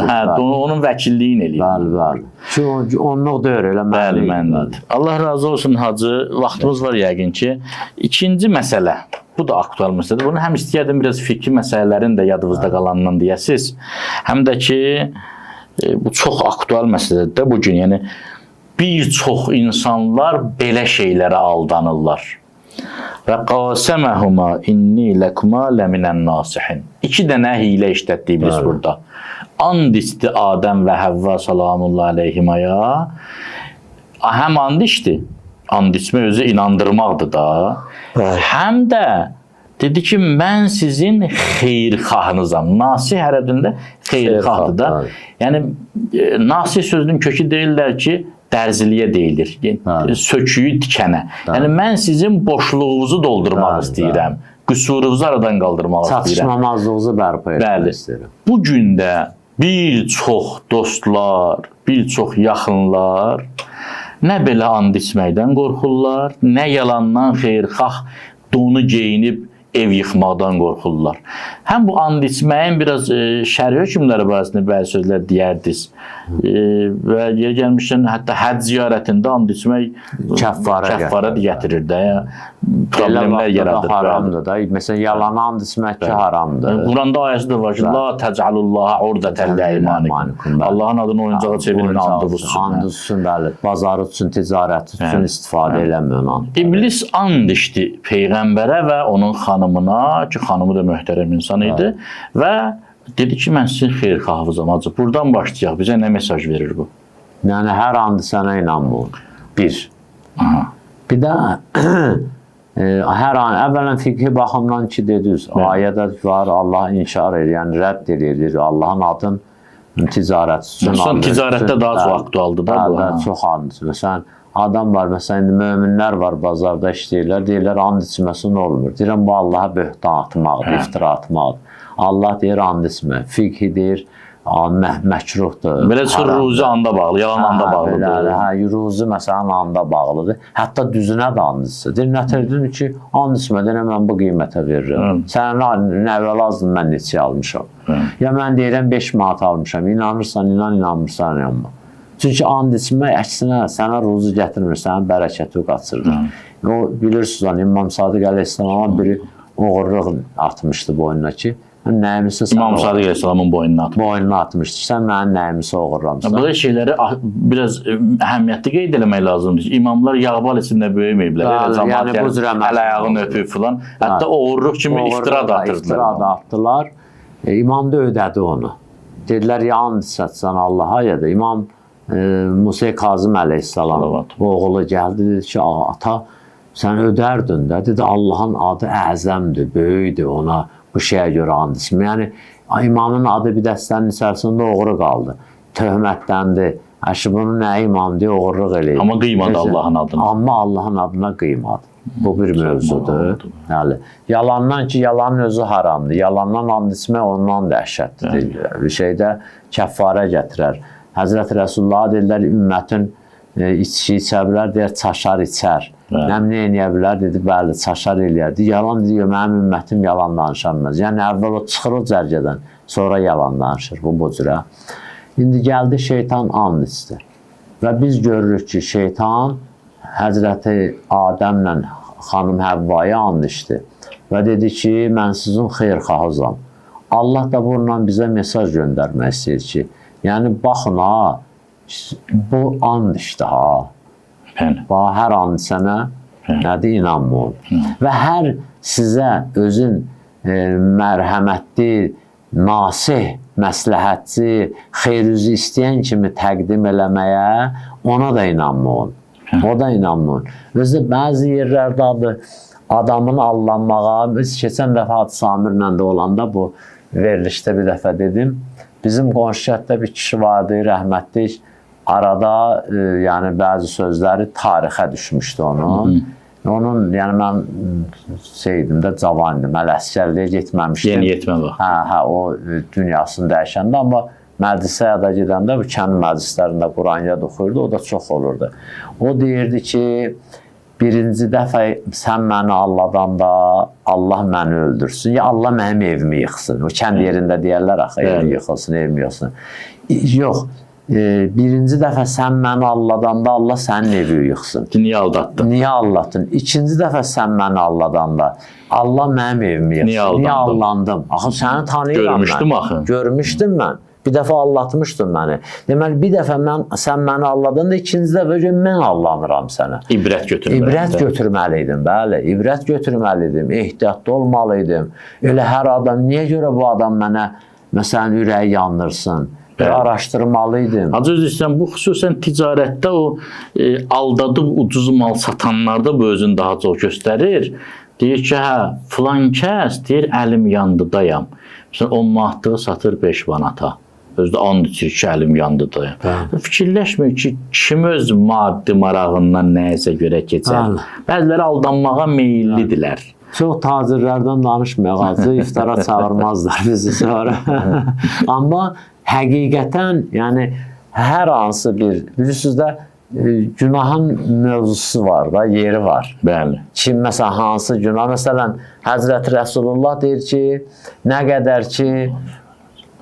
onun vəkilliyin eləyir. Bəli, bəli. Ki, onluq deyir, elə mənlidir. Allah razı olsun, hacı, vaxtımız var yəqin ki. İkinci məsələ. Bu da aktual məsələdir. Bunu həm istəyərdim biraz fikri məsələlərin də yadınızda qalanından deyəsiz. Həm də ki, bu çox aktual məsələdir də bugün. Yəni, bir çox insanlar belə şeylərə aldanırlar. Və qaseməhuma inni ləkuma ləminən nasihin. 2 dənə hilə işlətdik biz burada. And içdi Adəm və Həvva salamullah əleyhimaya. Həm and içdi. And içmək özü inandırmaqdır da. Həm də dedi ki, mən sizin xeyrxahınızam. Nasih ərəbində xeyrxahdır da. Yəni, nasih sözünün kökü deyirlər ki, dərziliyə deyilir. Söküyü tikənə. Yəni, mən sizin boşluğunuzu doldurmaq istəyirəm. Qüsurunuzu aradan qaldırmaq istəyirəm. Çatışmamazlığınızı bərpa etmək istəyirəm. Bugün də bir çox dostlar, bir çox yaxınlar nə belə and içməkdən qorxurlar, nə yalandan xeyrxah donu geyinib ev yıxmaqdan qorxurlar. Həm bu and içməyin biraz şəri hökmləri barəsində bəzi sözlər deyərdiniz. Və yer gəlmişdən hətta həcc ziyarətində and içmək kəffara gətirir də. Problemlər yaradır. Haramdır da. Məsələn, yalan and içmək ki, haramdır. Quranda ayəsi də var ki, la təcəlullaha urdətən ləymanikum. Allahın adını oyuncağa çevirin, andı tutsun. Andı tutsun, bəli. Bazarı tutsun, ticarəti tutsun, istifadə eləməyən. İblis and içdi Peyğəmbərə və onun xanımına, ki, xanımı da möhtərəm insan idi və dedi ki, mən sizin xeyrxahınızam. Buradan başlayaq. Bizə nə mesaj verir bu? Yəni, hər andı sənə inanmır. Bir. Bir də hər an, əvvələn fiqhi baxımdan ki, dediniz, ayədə var, Allah inkar edir, yəni rədd edir, Allahın adın ticarət üçün. Son ticarətdə daha çox aktualdır da bu. Bəli, çox and içmə. Məsələn, adam var, məsələn, indi möminlər var, bazarda işləyirlər, deyirlər, and içməsi nə olmur? Deyirəm, bu Allaha böhtan atmaqdır, iftira atmaqdır. Allah deyir, and içmə. Fiqhi deyir, məkruhdur. Belə çıxır, ruzi anda bağlı, yalan anda bağlıdır. Hə, ruzi məsələn anda bağlıdır. Hətta düzünə də and içsə. Deyir, nətərdin ki, and içmə, deyirəm, mən bu qiymətə verirəm. Sənə nə lazımdır, mən neçə almışam. Ya mən deyirəm, 5 manat almışam. İnanırsan, inanmırsan, inanma. Çünki and içmək əksinə sənə ruzi gətirmir, sənə bərəkəti qaçırdır. O, bilirsiniz, İmam Sadiq əleyhissalama biri oğurluq atmışdı boynuna ki, nəyimisə İmam Sadiq əleyhissalamın boynuna atmışdı. Boynuna atmışdı. Sən mənim nəyimisə oğurlamısan. Böyle şeyləri biraz əhəmiyyətli qeyd eləmək lazımdır. İmamlar yağbal içində böyüməyiblər. Yəni bu cür əməl əl-ayağını öpüb filan. Hətta oğurluq kimi iftira da atırdılar. İftira da atdılar. İmam da ödədi onu. Dedilər, ya and içətsən Allaha, ya da İmam Musa Kazım əleyhissalam oğlu gəldi, dedi ki, ata, sən ödərdin də, dedi, Allahın adı əzəmdir, böyükdür, ona bu şeyə görə and içmə. Yəni, imamın adı bir dəstənin içərisində oğru qaldı, töhmətləndi. Əşi, bunu nə imam deyə oğurluq eləyir. Amma qıymadı Allahın adına. Amma Allahın adına qıymadı. Bu bir mövzudur. Yəni, yalandan ki, yalanın özü haramdır. Yalandan and içmək ondan dəhşətlidir. Bir şeydə kəffarə gətirər. Həzrət Rəsulullah deyirlər, ümmətin içki içə bilər, deyər, çaşar içər. Nəmni eləyə bilər, dedi, bəli, çaşar eləyərdi. Yalan deyir, mənim ümmətim yalan danışanmaz. Yəni, əvvəl o çıxır o cərgədən, sonra yalan danışır, bu cürə. İndi gəldi, şeytan and içdi. Və biz görürük ki, şeytan Həzrəti Adəmlə xanım Həvvaya and içdi. Və dedi ki, mən sizin xeyrxahızam. Allah da bununla bizə mesaj göndərmək istəyir ki, yəni, baxın, ha, bu and işdir, ha. Hər and sənə nədir, inanma ol. Və hər sizə özün mərhəmətli, nasih, məsləhətçi, xeyrüzü istəyən kimi təqdim eləməyə ona da inanma ol. O da inanma ol. Özdə bəzi yerlərdə adamın allanmağa, biz keçən dəfə Hacı Samirlə də olanda bu verilişdə bir dəfə dedim, bizim qonşu bir kişi vardı, rəhmətlik, arada yəni bəzi sözləri tarixə düşmüşdü onun. Onun, yəni mən şeydim də, cavandım, hələ əskərliyə getməmişdim. Yeni yetmə var. Hə, o dünyasını dəyişəndə, amma məclisə ya da gedəndə, bu kənd məclislərində Qur'an-yad oxuyurdu, o da çox olurdu. O deyirdi ki, birinci dəfə sən məni aldanda Allah məni öldürsün, ya Allah mənim evimi yıxsın. O kənd yerində deyərlər, axı, evi yıxılsın, evimi yıxsın. Yox, birinci dəfə sən məni aldanda Allah sənin evi yıxsın. Niyə aldatdın? Niyə aldatdın? İkinci dəfə sən məni aldanda Allah mənim evimi yıxsın. Niyə aldandım? Axı, səni tanıyıram mən. Görmüşdüm axı. Görmüşdüm mən. Bir dəfə aldatmışdın məni. Deməli, bir dəfə sən məni alladın da, ikinci dəfə mən allanıram sənə. İbrət götürməliydim. İbrət götürməliydim, bəli. İbrət götürməliydim, ehtiyatlı olmalıydım. Elə hər adam, niyə görə bu adam mənə, məsələn, ürəyi yandırsın? Araşdırmalıydım. Hacı Özü istəyən, bu xüsusən ticarətdə o aldadıb ucuz mal satanlarda bu özünü daha çox göstərir. Deyir ki, hə, filan kəs, deyir, əlim yandıdayam. Məsələn, 10 manatlığı satır 5 manata. Özdə and içir ki, əlim yandıdır. Fikirləşmir ki, kim öz maddi marağından nəyəsə görə keçər. Bəziləri aldanmağa meyillidirlər. Çox tacirlərdən danışmayaq, acı iftara çağırmazlar bizi sonra. Amma həqiqətən, yəni, hər hansı bir, bilirsiniz də, günahın mövzusu var da, yeri var. Bəli. Kim, məsələn, hansı günah? Məsələn, Həzrəti Rəsulullah deyir ki, nə qədər ki,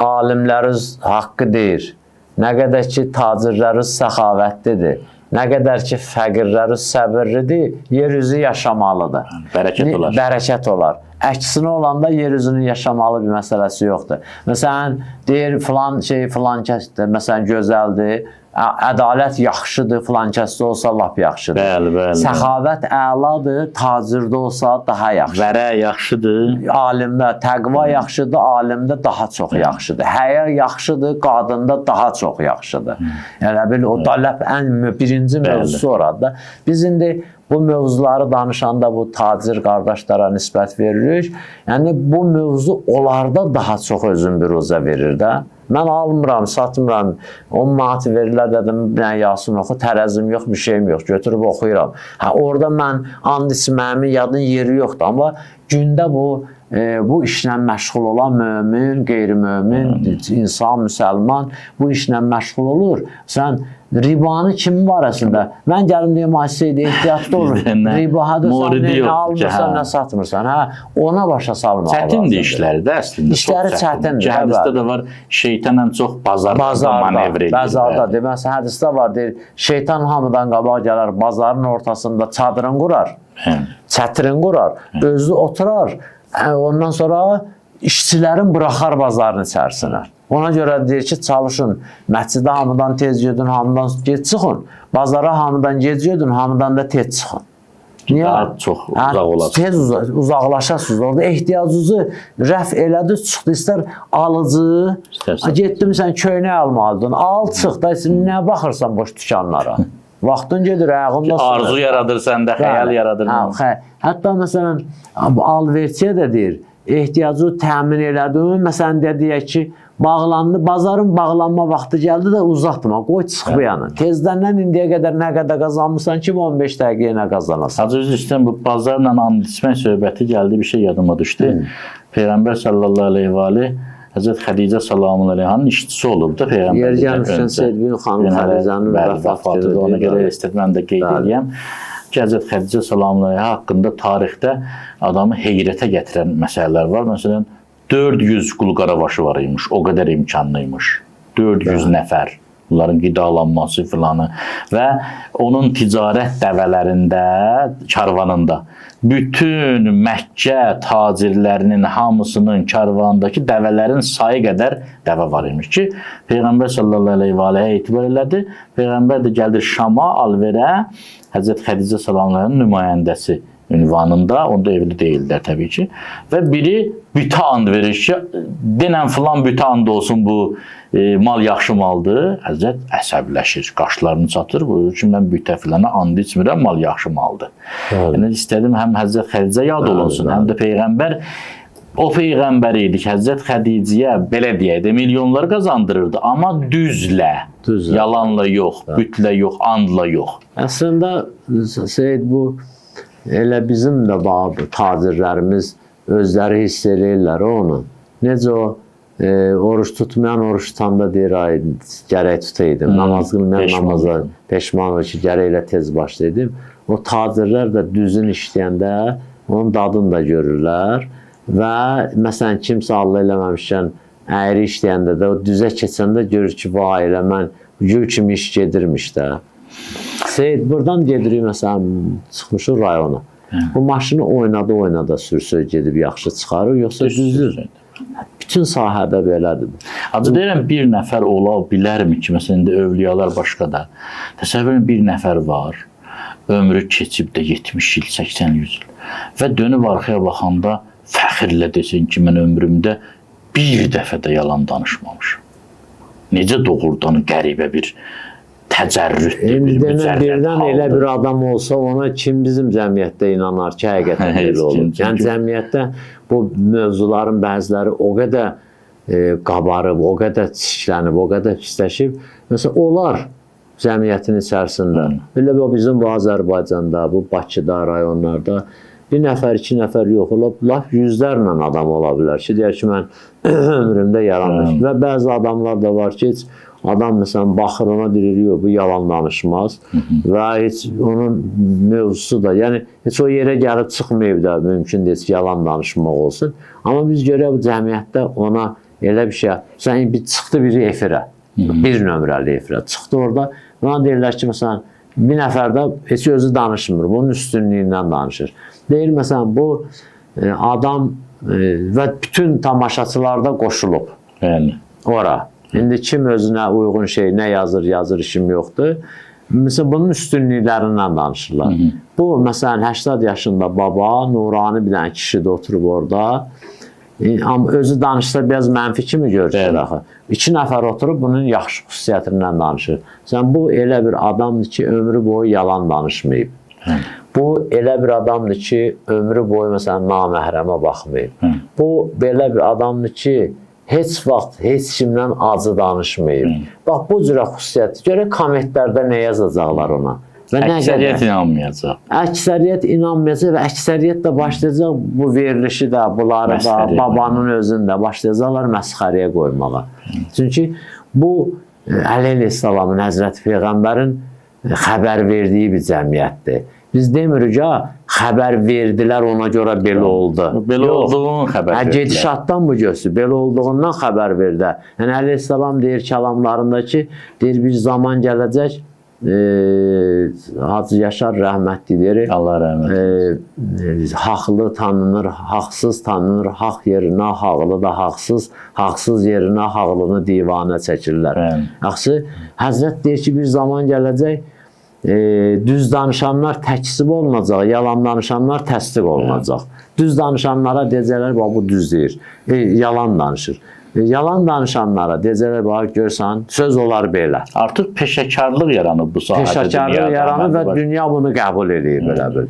alimləriz haqqı deyir, nə qədər ki, tacirləriz səxavətlidir, nə qədər ki, fəqirləriz səbirlidir, yer üzü yaşamalıdır. Bərəkət olar. Bərəkət olar. Əksinə olanda yer üzünün yaşamalı bir məsələsi yoxdur. Məsələn, deyir, filan kəsdir, məsələn, gözəldir, ədalət yaxşıdır, filan kəsdə olsa lap yaxşıdır. Bəli. Səxavət əladır, tacirdə olsa daha yaxşıdır. Vərə yaxşıdır. Alimdə, təqva yaxşıdır, alimdə daha çox yaxşıdır. Həya yaxşıdır, qadında daha çox yaxşıdır. Yəni, o da ən birinci mövzusu oradır. Biz indi bu mövzuları danışanda bu tacir qardaşlara nisbət veririk. Yəni bu mövzu onlarda daha çox özün büruzə verir də. Mən almıram, satmıram. 10 manat verirlər dedim, nə Yasin oxu, tərəzim yox, bir şeyim yox, götürüb oxuyuram. Orada mən and içməyimin yadın yeri yoxdur, amma gündə bu işlə məşğul olan mömin, qeyri-mömin, insan, müsəlman bu işlə məşğul olur. Sən ribanı kimin barəsində? Mən gəlim deyim, Ayseydi, ehtiyatlı olur. Riba hadırsan, nə almırsan, nə satmırsan. Ona başa salmaq lazım. Çətindir işləri də əslində. İşləri çətindir. Hədisdə də var, şeytan ən çox bazarda manevr edir. Bazarda, deməsə hədisdə var, deyir, şeytan hamıdan qabaq gələr, bazarın ortasında çadırın qurar, çətirin qurar, özü oturar. Ondan sonra işçilərin buraxar bazarın içərisinə. Ona görə deyir ki, çalışın, məscidə hamıdan tez gedin, hamıdan gec çıxın. Bazara hamıdan gec gedin, hamıdan da tez çıxın. Daha çox uzaq olasınız. Tez uzaqlaşasınız. Orada ehtiyacınızı rəf elədir, çıxdı. İstər alıcı, getdim sən köynək almalıdın, al çıx da, nə baxırsan boş dükanlara. Vaxtın gedir, ayağında sonra. Arzu yaradır səndə, xəyal yaradır. Hətta məsələn, alverçiyə də deyir, ehtiyacı təmin elədim. Məsələn, deyək ki, bağlandı, bazarın bağlanma vaxtı gəldi də uzatma, qoy çıx bu yana. Tezdəndən indiyə qədər nə qədər qazanmışsan ki, 15 dəqiqəyə nə qazanasan. Hacı Üzrüstəm, bu bazarla and içmək söhbəti gəldi, bir şey yadıma düşdü. Peyğəmbər sallallahu aleyhi və aleyh Həzrət Xədicə salamun aleyhanın işçisi olub da Peyğəmbər. Yer gəlmişdən Sedbin xanım Xədicənin vəfatıdır. Ona görə istədim, mən də qeyd edeyim ki, Həzrət Xədicə salamun aleyha haqqında tarixdə adamı heyrətə gətirən məsələlər var. Məsələn, 400 qul qarabaşı var imiş, o qədər imkanlıymış. 400 nəfər. Bunların qidalanması filanı və onun ticarət dəvələrində, karvanında bütün Məkkə tacirlərinin hamısının karvanındakı dəvələrin sayı qədər dəvə var imiş ki, Peyğəmbər sallallahu aleyhi və aleyhə etibar elədi. Peyğəmbər də gəldir Şama, alverə, Həzrət Xədicə sallallahu aleyhin nümayəndəsi ünvanında, onda evli deyildilər təbii ki. Və biri bütə and verir ki, denən filan bütə and olsun bu mal yaxşı maldır. Həzrət əsəbləşir, qaşlarını çatır, buyurur ki, mən bütə filana and içmirəm, mal yaxşı maldır. Yəni, istədim həm Həzrət Xədicə yad olunsun, həm də Peyğəmbər, o Peyğəmbər idi ki, Həzrət Xədiciyə, belə deyək də, milyonlar qazandırırdı, amma düzlə, yalanla yox, bütlə yox, andla yox. Əslində, Seyid, bu elə bizim də tacirlərimiz özləri hiss eləyirlər onu. Necə o, oruç tutmayan oruç tutanda deyir, ay, gərək tutaydım. Namaz qılmayan namaza peşman olur ki, gərək elə tez başlaydım. O tacirlər də düzün işləyəndə onun dadını da görürlər və məsələn, kimsə Allah eləməmişkən əyri işləyəndə də o düzə keçəndə görür ki, vay elə mən gül kimi iş gedirmiş də. Seyid, buradan gedirik, məsələn, çıxmışıq rayona. Bu maşını oynada sürsöz gedib yaxşı çıxarır, yoxsa düzdür? Bütün sahədə belədir. Hacı deyirəm, bir nəfər ola bilərmi ki, məsələn, övliyalar başqa da. Təsəvvürün bir nəfər var, ömrü keçib də 70 il, 80 il və dönüb arxaya baxanda fəxirlə desin ki, mən ömrümdə bir dəfə də yalan danışmamışım. Necə doğrudan qəribə bir təcərrüddür, bir mücərrət birdən elə bir adam olsa ona kim bizim cəmiyyətdə inanar ki, həqiqətən elə olur. Yəni cəmiyyətdə bu mövzuların bəziləri o qədər qabarıb, o qədər çişlənib, o qədər pisləşib. Məsələn, olar cəmiyyətin içərisində. Elə bizim bu Azərbaycanda, bu Bakıda, rayonlarda bir nəfər, iki nəfər yox olub, laf yüzlərlə adam ola bilər ki, deyər ki, mən ömrümdə yaranmışım. Və bəzi adamlar da var ki, adam məsələn baxır ona deyir, yox, bu yalan danışmaz və heç onun mövzusu da, yəni heç o yerə gəlib çıxmayıb da mümkün deyil ki, yalan danışmaq olsun. Amma biz görək bu cəmiyyətdə ona elə bir şey, məsələn, çıxdı biri efirə, bir nömrəli efirə, çıxdı orada, ona deyirlər ki, məsələn, bir nəfər də heç özü danışmır, bunun üstünlüyündən danışır. Deyir, məsələn, bu adam və bütün tamaşaçılar da qoşulub ora. İndi kim özünə uyğun şey, nə yazır işim yoxdur. Məsələn, bunun üstünlüklərindən danışırlar. Bu, məsələn, 80 yaşında baba, nurani bilən kişi də oturub orada. Amma özü danışsa biraz mənfi kimi görürlər axı. 2 nəfər oturub bunun yaxşı xüsusiyyətindən danışır. Sən bu elə bir adamdır ki, ömrü boyu yalan danışmayıb. Bu elə bir adamdır ki, ömrü boyu məsələn naməhrəmə baxmayıb. Bu belə bir adamdır ki, heç vaxt heç kimdən acı danışmayıb. Bax bu cürə xüsusiyyət. Görək kommentlərdə nə yazacaqlar ona. Əksəriyyət inanmayacaq. Əksəriyyət inanmayacaq və əksəriyyət də başlayacaq bu verilişi də, bunları da, babanın özünü də başlayacaqlar məsxərəyə qoymağa. Çünki bu Əli əleyhissalamın, Həzrəti Peyğəmbərin xəbər verdiyi bir cəmiyyətdir. Biz demirik ki, xəbər verdilər, ona görə belə oldu. Belə olduğunu xəbər verdilər. Gedişatdan bu görsün, belə olduğundan xəbər verdi. Yəni Əli əleyhissalam deyir kəlamlarında ki, deyir bir zaman gələcək, Hacı Yaşar rəhmətli deyir. Allah rəhmət. Haqlı tanınır, haqsız tanınır, haq yerinə haqlı da haqsız, haqsız yerinə haqlını divanə çəkirlər. Yaxşı, Həzrət deyir ki, bir zaman gələcək, düz danışanlar təkzib olunacaq, yalan danışanlar təsdiq olunacaq. Düz danışanlara deyəcəklər, bu düz deyir, yalan danışır. Yalan danışanlara deyəcəklər, bax görsən, söz olar belə. Artıq peşəkarlıq yaranıb bu sahədə. Peşəkarlıq yaranıb və dünya bunu qəbul edir belə bil.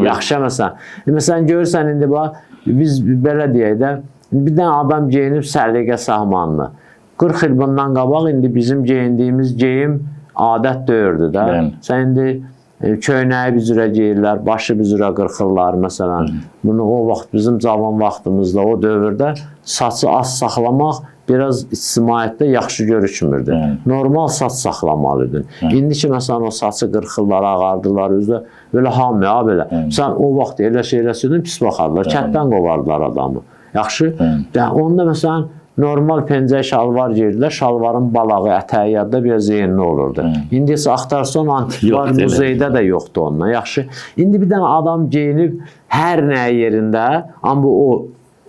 Yaxşı məsələn. Məsələn görürsən indi bax, biz belə deyək də, bir dənə adam geyinib səliqə sahmanlı. 40 il bundan qabaq indi bizim geyindiyimiz geyim adət döyürdü də. Sən indi köynəyi bir cürə geyirlər, başı bir cürə qırxırlar məsələn. Bunu o vaxt bizim cavan vaxtımızda, o dövrdə saçı az saxlamaq biraz ictimaiyyətdə yaxşı görükmürdü. Normal saç saxlamalıydın. İndi ki məsələn o saçı qırxırlar, ağardılar, özdə belə hamıya belə. Sən o vaxt elə şeyləsəydin pis baxardılar, kətdən qovardılar adamı. Yaxşı? Onda məsələn normal pencək şalvar giyirdilər, şalvarın balağı, ətəyi yadda biraz zeyinli olurdu. İndi isə axtarsan antikvar muzeydə də yoxdur ondan. Yaxşı. İndi bir dənə adam geyinib hər nəyə yerində, amma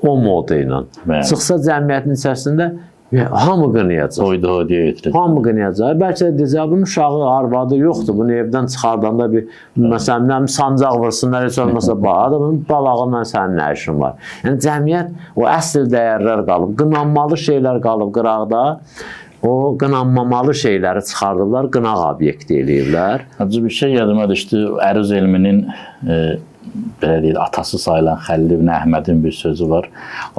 o moda ilə. Çıxsa cəmiyyətin içərisində hamı qınayacaq. Hoyda-hoyda ötürür. Hamı qınayacaq. Bəlkə də deyəcək, bunun uşağı, arvadı yoxdur. Bunu evdən çıxardanda bir, məsələn, sancaq vursunlar, heç olmasa adamın balağından sənin nə işin var. Yəni, cəmiyyət, o əsl dəyərlər qalıb, qınanmalı şeylər qalıb qıraqda, o qınanmamalı şeyləri çıxardıblar, qınaq obyekti eləyiblər. Hacı bir şey yadıma düşdü, əruz elminin belə deyil, atası sayılan Xəlil ibn Əhmədin bir sözü var.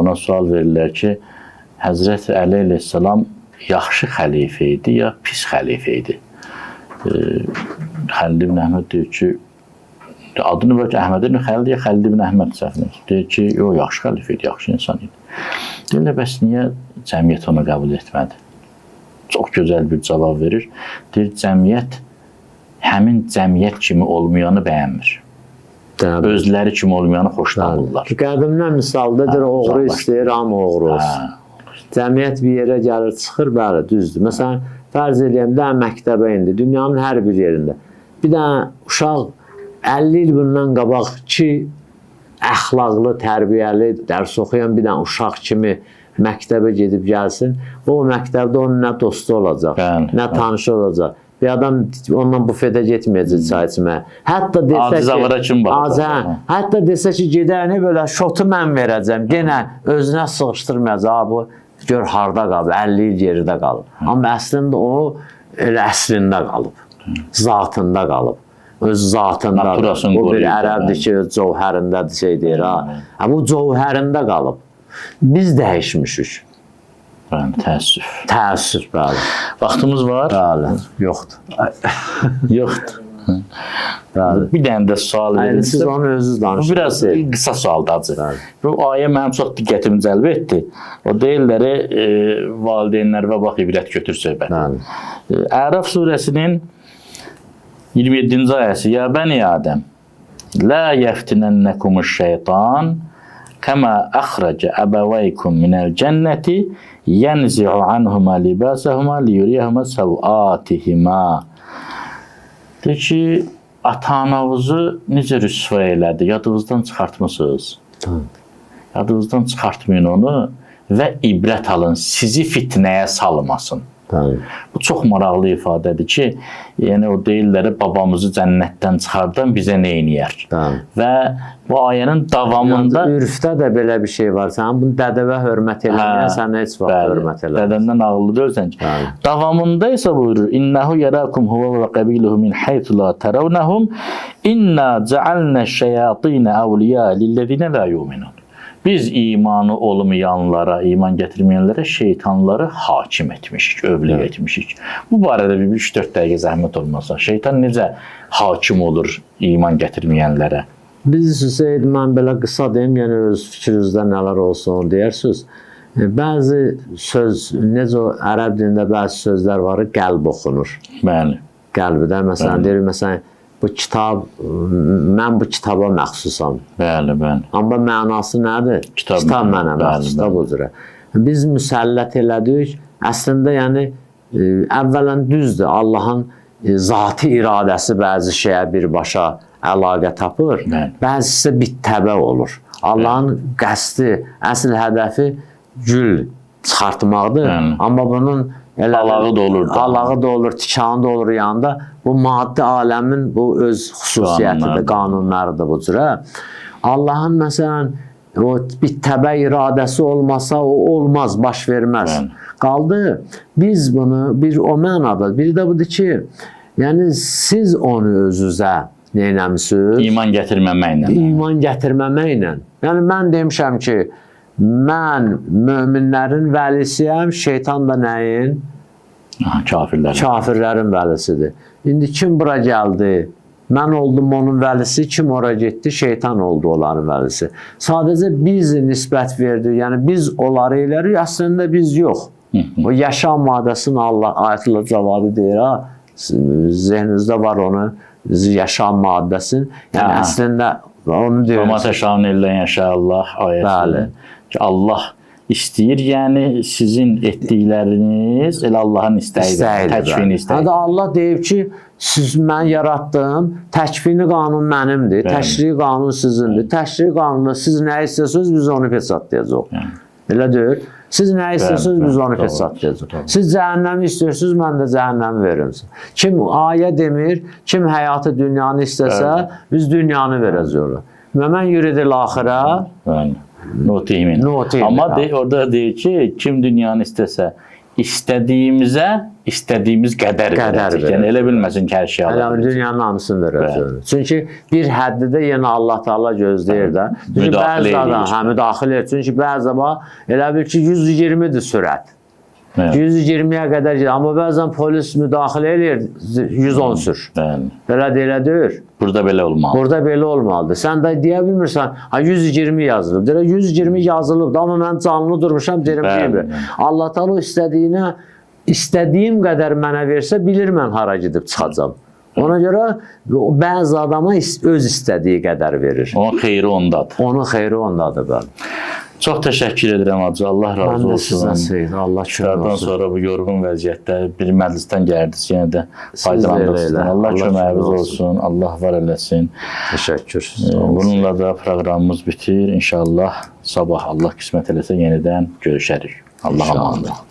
Ona sual verirlər ki, Həzrəti Əli əleyhissalam yaxşı xəlifə idi, ya pis xəlifə idi? Xəlil ibn Əhməd deyir ki, adını bəlkə Əhməd ibn Xəlil, ya Xəlil ibn Əhməd səhvini. Deyir ki, yox, yaxşı xəlifə idi, yaxşı insan idi. Deyirlər, bəs niyə cəmiyyət onu qəbul etmədi? Çox gözəl bir cavab verir. Deyir, cəmiyyət həmin cəmiyyət kimi olmayanı bəyənmir. Özləri kimi olmayanı xoşlanırlar. Qədimdən misaldadır, oğru istəyir, amma oğru olsun. Cəmiyyət bir yerə gəlir, çıxır, bəli, düzdür. Məsələn, fərz edəyəm, bir dənə məktəbə indi, dünyanın hər bir yerində. Bir dənə uşaq 50 il bundan qabaq ki, əxlaqlı, tərbiyəli, dərs oxuyan bir dənə uşaq kimi məktəbə gedib gəlsin, o məktəbdə onun nə dostu olacaq, nə tanışı olacaq. Bir adam ondan bufedə getməyəcək çay içməyə. Hətta desə ki, gedəni belə şotu mən verəcəm, yenə özünə sığışdırmayacaq, bu gör harda qalıb, 50 il geridə qalıb. Amma əslində o elə əslində qalıb, zatında qalıb. Öz zatında qalıb. O bir ərəbdir ki, öz cövhərindədir şey deyir. Bu cövhərində qalıb. Biz dəyişmişik. Təəssüf. Təəssüf, bəli. Vaxtımız var? Bəli, yoxdur. Yoxdur. Bir dənə də sual verir. Siz onu özünüz danışdınız. Bu biraz qısa sualdır acı. Bu ayə mənim çox diqqətimi cəlb etdi. O deyirləri, valideynlər və bax, ibrət götür söhbəti. Əraf surəsinin 27-ci ayəsi. Ya bəni Adəm, lə yəftinənnəkumuş şeytan kəmə əxrəcə əbəvəykum minəl cənnəti yənzi'u anhuma libasahuma liyuriyahuma səvətihima. Deyir ki, ata-anavızı necə rüsva elədi, yadınızdan çıxartmışsınız. Yadınızdan çıxartmayın onu və ibrət alın, sizi fitnəyə salmasın. Bəli. Bu çox maraqlı ifadədir ki, yəni o deyirlər babamızı cənnətdən çıxardan bizə nə eyniyər? Bəli. Və bu ayənin davamında ürfdə də belə bir şey var. Sən bunu dədəvə hörmət eləməyən, sən heç vaxt hörmət eləməyən. Dədəndən ağıllı deyilsən ki. Bəli. Davamında isə buyurur: "İnnehu yarakum huve ve qabiluhu min haythu la tarawnahum. İnna ca'alna'ş-şayatin awliya lillezina la yu'minun." Biz imanı olmayanlara, iman gətirməyənlərə şeytanları hakim etmişik, övliyə etmişik. Bu barədə bir 3-4 dəqiqə zəhmət olmasa, şeytan necə hakim olur iman gətirməyənlərə? Biz Hüseyd, mən belə qısa deyim, yəni öz fikrinizdə nələr olsun deyirsiniz. Bəzi söz, necə o ərəb dilində bəzi sözlər var, qəlb oxunur. Bəli. Qəlbdə, məsələn, deyir, məsələn, bu kitab, mən bu kitaba məxsusam. Bəli, bəli. Amma mənası nədir? Kitab mənə məxsusdur bu cürə. Biz müsəllət elədik. Əslində, yəni, əvvələn düzdür, Allahın zati iradəsi bəzi şeyə birbaşa əlaqə tapır. Bəzisi isə bittəbə olur. Allahın qəsdi, əsl hədəfi gül çıxartmaqdır. Amma bunun alağı da olur. Alağı da olur, tikanı da olur yanında. Bu maddi aləmin bu öz xüsusiyyətidir, qanunlarıdır bu cürə. Allahın məsələn o bittəbə iradəsi olmasa o olmaz, baş verməz. Qaldı, biz bunu bir o mənada, biri də budur ki, yəni siz onu özünüzə neynəmisiniz? İman gətirməməklə. İman gətirməməklə. Yəni mən demişəm ki, mən möminlərin vəlisiyəm, şeytan da nəyin? Kafirlərin. Kafirlərin vəlisidir. İndi kim bura gəldi? Mən oldum onun vəlisi, kim ora getdi? Şeytan oldu onların vəlisi. Sadəcə biz nisbət verdik, yəni biz onları elərik, əslində biz yox. O yaşam maddəsinin Allah ayətlə cavadı deyir, zehninizdə var onu, yaşam maddəsinin. Yəni əslində onu deyir. Amma təşavun eləyən yaşa Allah ayəsi. Ki Allah istəyir, yəni sizin etdikləriniz elə Allahın istəyidir, təkvini istəyir. Allah deyib ki, mən yaratdım, təkvini qanun mənimdir, təşriği qanun sizindir. Təşriği qanunda siz nə istəyirsiniz, biz onu fəsadlayacaq. Elə deyir. Siz nə istəyirsiniz, biz onu fəsadlayacaq. Siz cəhənnəmi istəyirsiniz, mən də cəhənnəmi veririm. Kim ayə demir, kim həyatı dünyanı istəsə, biz dünyanı verəcəyik. Və mən yuridir axirə. Notimin. Amma orada deyir ki, kim dünyanı istəsə, istədiyimizə istədiyimiz qədər verəcək. Yəni elə bilməsin ki, hər şey alır. Dünyanın hamısını verəcək. Çünki bir həddidə yenə Allah Taala gözləyir də. Müdaxilə edir. Müdaxilə edir. Çünki bəzən elə bil ki 120-dir sürət. 120-yə qədər gedir. Amma bəzən polis müdaxilə edir, 110 sür. Belə deyir. Burada belə olmalıdır. Burada belə olmalıdır. Sən də deyə bilmirsən, 120 yazılıb. Deyir, 120 yazılıb, amma mən canlı durmuşam, deyirəm ki, Allah Taala istədiyim qədər mənə versə, bilir mən hara gedib çıxacam. Ona görə bəzi adama öz istədiyi qədər verir. Onun xeyri ondadır. Onun xeyri ondadır, bəli. Çox təşəkkür edirəm hacı. Allah razı olsun. Mən də sizə seyid. Allah kömək olsun. Sonra bu yorğun vəziyyətdə bir məclisdən gəldiniz. Yenə də faydalandıq sizdən. Allah köməyiniz olsun. Allah var eləsin. Təşəkkür. Bununla da proqramımız bitir. İnşallah sabah Allah qismət eləsə yenidən görüşərik. Allah amandır.